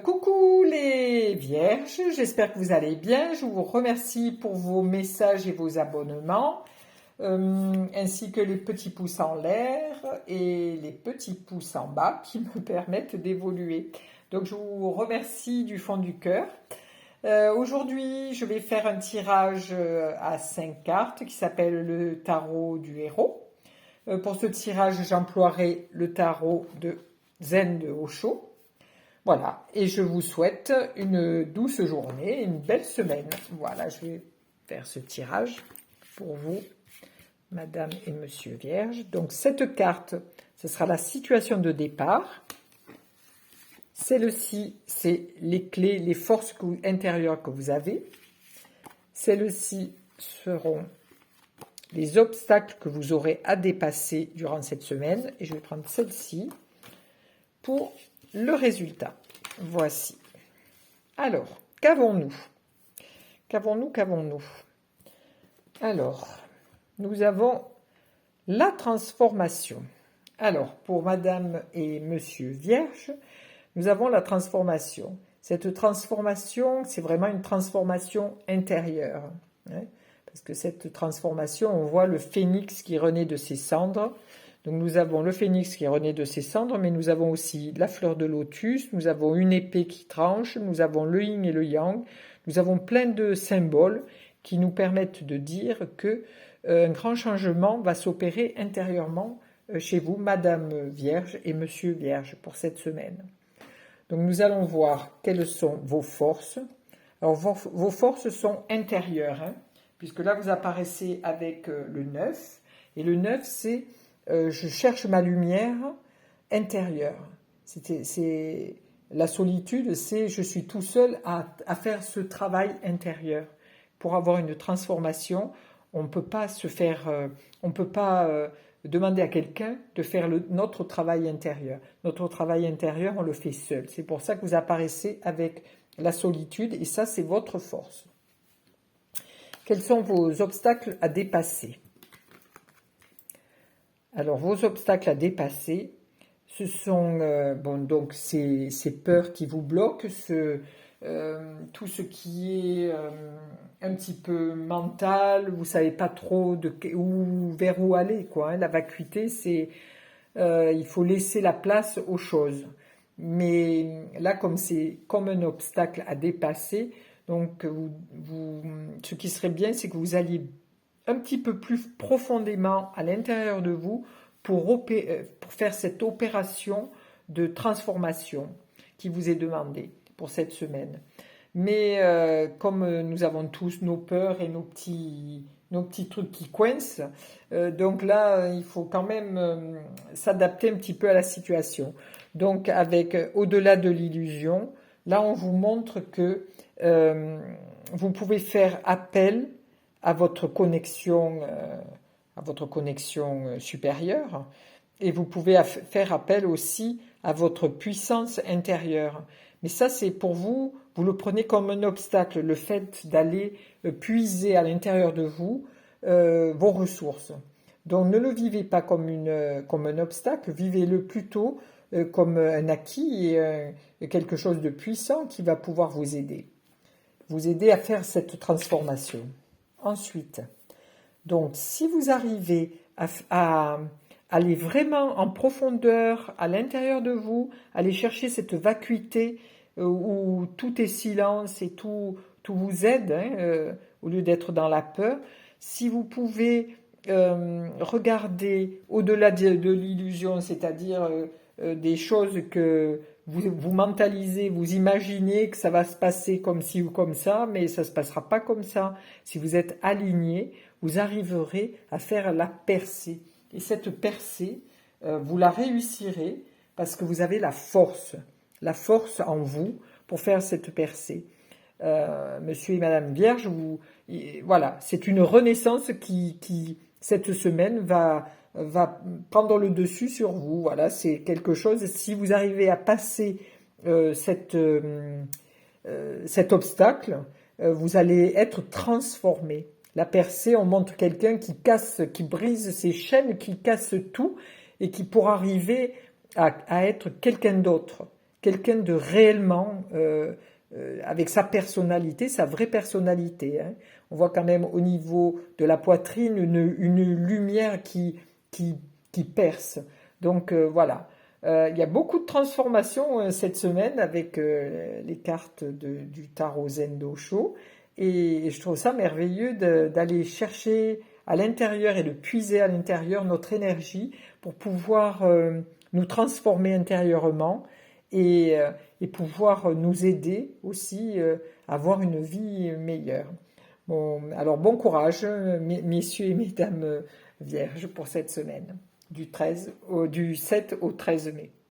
Coucou les vierges, j'espère que vous allez bien. Je vous remercie pour vos messages et vos abonnements, ainsi que les petits pouces en l'air et les petits pouces en bas qui me permettent d'évoluer. Donc je vous remercie du fond du cœur. Aujourd'hui, je vais faire un tirage à 5 cartes qui s'appelle le tarot du héros. Pour ce tirage, j'emploierai le tarot de Zen de Osho. Voilà, et je vous souhaite une douce journée, une belle semaine. Voilà, je vais faire ce tirage pour vous, Madame et Monsieur Vierge. Donc cette carte, ce sera la situation de départ. Celle-ci, c'est les clés, les forces intérieures que vous avez. Celles-ci seront les obstacles que vous aurez à dépasser durant cette semaine. Et je vais prendre celle-ci pour le résultat. Voici. Alors, qu'avons-nous? Qu'avons-nous? Alors, nous avons la transformation. Alors, pour Madame et Monsieur Vierge, nous avons la transformation. Cette transformation, c'est vraiment une transformation intérieure. Parce que cette transformation, on voit le phénix qui renaît de ses cendres. Donc nous avons le phénix qui renaît de ses cendres, mais nous avons aussi la fleur de lotus, nous avons une épée qui tranche, nous avons le yin et le yang, nous avons plein de symboles qui nous permettent de dire que un grand changement va s'opérer intérieurement chez vous, Madame Vierge et Monsieur Vierge, pour cette semaine. Donc nous allons voir quelles sont vos forces. Alors vos forces sont intérieures, puisque là vous apparaissez avec le 9, et le 9 c'est je cherche ma lumière intérieure. La solitude, c'est je suis tout seul à faire ce travail intérieur. Pour avoir une transformation, on ne peut pas demander à quelqu'un de faire notre travail intérieur. Notre travail intérieur, on le fait seul. C'est pour ça que vous apparaissez avec la solitude, et ça, c'est votre force. Quels sont vos obstacles à dépasser? Alors, vos obstacles à dépasser, ce sont donc ces peurs qui vous bloquent, tout ce qui est un petit peu mental, vous ne savez pas trop vers où aller, quoi. La vacuité, c'est il faut laisser la place aux choses. Mais là, comme c'est comme un obstacle à dépasser, donc ce qui serait bien, c'est que vous alliez un petit peu plus profondément à l'intérieur de vous pour faire cette opération de transformation qui vous est demandée pour cette semaine. Mais comme nous avons tous nos peurs et nos petits trucs qui coincent, donc là, il faut quand même s'adapter un petit peu à la situation. Donc avec au-delà de l'illusion, là on vous montre que vous pouvez faire appel à votre connexion supérieure, et vous pouvez faire appel aussi à votre puissance intérieure. Mais ça, c'est pour vous, vous le prenez comme un obstacle, le fait d'aller puiser à l'intérieur de vous vos ressources. Donc ne le vivez pas comme un obstacle, vivez-le plutôt comme un acquis et quelque chose de puissant qui va pouvoir vous aider à faire cette transformation. Ensuite, donc si vous arrivez à aller vraiment en profondeur à l'intérieur de vous, aller chercher cette vacuité où tout est silence et tout vous aide, au lieu d'être dans la peur, si vous pouvez regarder au-delà de l'illusion, c'est-à-dire des choses que vous mentalisez, vous imaginez que ça va se passer comme ci ou comme ça, mais ça ne se passera pas comme ça. Si vous êtes aligné, vous arriverez à faire la percée. Et cette percée, vous la réussirez parce que vous avez la force en vous pour faire cette percée. Monsieur et Madame Vierge, voilà, c'est une renaissance qui cette semaine va prendre le dessus sur vous. Voilà, c'est quelque chose. Si vous arrivez à passer cet obstacle, vous allez être transformé. La percée, on montre quelqu'un qui brise ses chaînes, qui casse tout et qui pour arriver à être quelqu'un d'autre. quelqu'un de réellement, avec sa personnalité, sa vraie personnalité, hein. On voit quand même au niveau de la poitrine une lumière qui, qui perce. Donc voilà. Il y a beaucoup de transformations cette semaine avec les cartes du tarot Zendo Show. Et je trouve ça merveilleux d'aller chercher à l'intérieur et de puiser à l'intérieur notre énergie pour pouvoir nous transformer intérieurement et pouvoir nous aider aussi à avoir une vie meilleure. Bon, alors bon courage, messieurs et mesdames vierges, pour cette semaine, du 7 au 13 mai.